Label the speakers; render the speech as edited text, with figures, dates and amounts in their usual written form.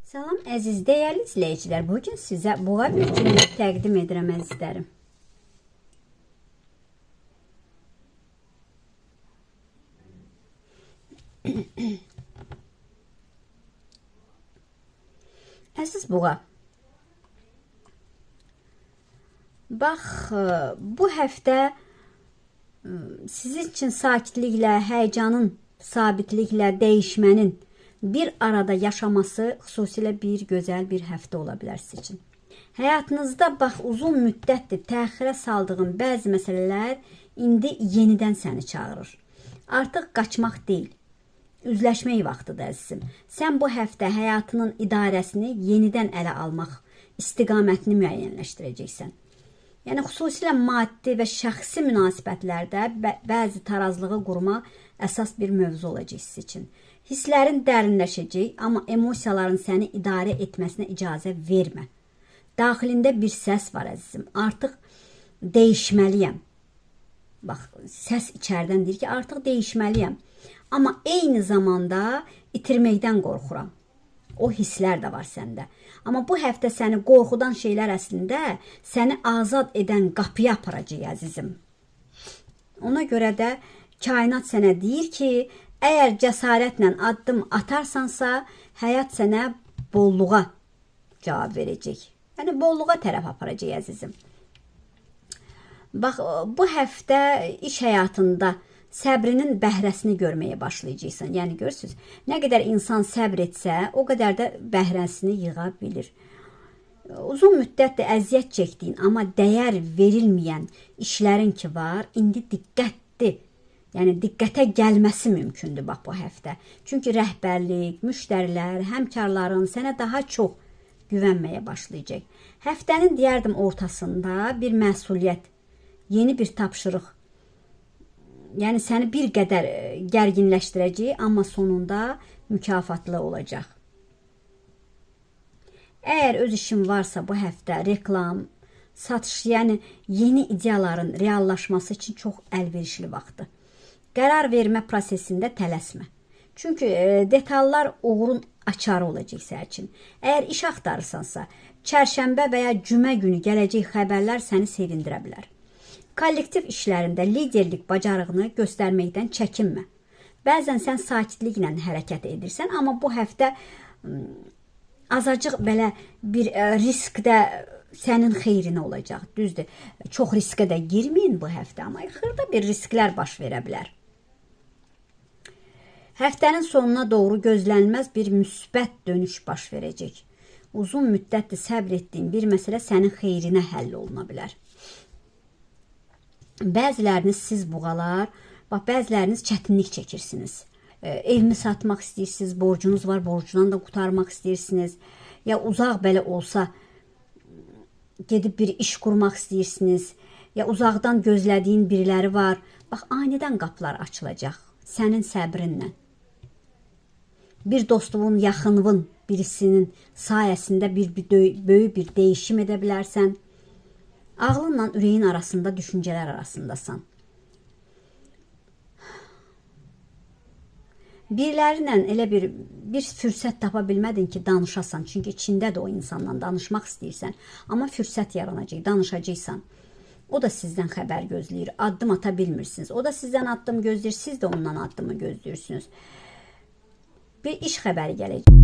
Speaker 1: Salam əziz dəyərli izləyicilər. Bugün sizə buğa bürcünü təqdim edirəm əzizlərim. Əziz buğa, bax bu həftə sizin üçün sakitliklə, həyəcanın, sabitliklə, dəyişmənin bir arada yaşaması xüsusilə bir gözəl bir həftə ola bilər sizin üçün. Həyatınızda bax uzun müddətdir təxirə saldığın bəzi məsələlər indi yenidən səni çağırır. Artıq qaçmaq deyil, üzləşmək vaxtıdır əzizim. Sən bu həftə həyatının idarəsini yenidən ələ almaq istiqamətini müəyyənləşdirəcəksən. Yəni xüsusilə maddi və şəxsi münasibətlərdə bəzi tarazlığı qurmaq əsas bir mövzu olacaq sizin üçün. Hisslərin dərinləşəcək, amma emosiyaların səni idarə etməsinə icazə vermə. Daxilində bir səs var əzizim. Artıq dəyişməliyəm. Bax, səs içərdən deyir ki, artıq dəyişməliyəm. Amma eyni zamanda itirməkdən qorxuram. O hisslər də var səndə. Amma bu həftə səni qorxudan şeylər əslində səni azad edən qapıya aparacaq əzizim. Ona görə də kainat sənə deyir ki, əgər cəsarətlə addım atarsansa, həyat sənə bolluğa cavab verəcək. Yəni, bolluğa tərəf aparacaq əzizim. Bax, bu həftə iş həyatında səbrinin bəhrəsini görməyə başlayacaqsan. Yəni, görürsünüz, nə qədər insan səbr etsə, o qədər də bəhrəsini yığa bilir. Uzun müddətdir əziyyət çəkdiyin, amma dəyər verilməyən işlərin ki var, indi diqqətli. Yəni, diqqətə gəlməsi mümkündür bax bu həftə. Çünki rəhbərlik, müştərilər, həmkarların sənə daha çox güvənməyə başlayacaq. Həftənin deyərdim ortasında bir məsuliyyət, yeni bir tapşırıq, yəni səni bir qədər gərginləşdirəcək, amma sonunda mükafatlı olacaq. Əgər öz işin varsa bu həftə reklam, satış, yəni yeni ideyaların reallaşması üçün çox əlverişli vaxtdır. Qərar vermə prosesində tələsmə. Çünki detallar uğurun açarı olacaq sənin üçün. Əgər iş axtarırsansa, çərşənbə və ya cümə günü gələcək xəbərlər səni sevindirə bilər. Kollektiv işlərində liderlik bacarığını göstərməkdən çəkinmə. Bəzən sən sakitliklə hərəkət edirsən, amma bu həftə azacıq belə bir riskdə sənin xeyrinə olacaq. Düzdür, çox riskə də girməyin bu həftə, amma xırda bir risklər baş verə bilər. Həftənin sonuna doğru gözlənilməz bir müsbət dönüş baş verəcək. Uzun müddətdir səbr etdiyin bir məsələ sənin xeyrinə həll oluna bilər. Bəziləriniz siz buğalar, bax, bəziləriniz çətinlik çəkirsiniz. Evimi satmaq istəyirsiniz, borcunuz var, borcundan da qurtarmaq istəyirsiniz. Ya uzaq belə olsa gedib bir iş qurmaq istəyirsiniz. Ya uzaqdan gözlədiyin biriləri var. Bax, anidən qapılar açılacaq sənin səbrinlə. Bir dostluğun, yaxınlığın birisinin sayəsində böyük bir dəyişim edə bilərsən. Ağlınla ürəyin arasında, düşüncələr arasındasan. Birilərinlə elə bir fürsət tapa bilmədin ki, danışasan. Çünki içində də o insanla danışmaq istəyirsən. Amma fürsət yaranacaq, danışacaqsan. O da sizdən xəbər gözləyir, addım ata bilmirsiniz. O da sizdən addım gözləyir, siz də ondan addımı gözləyirsiniz. Bir iş xəbəri gələcək.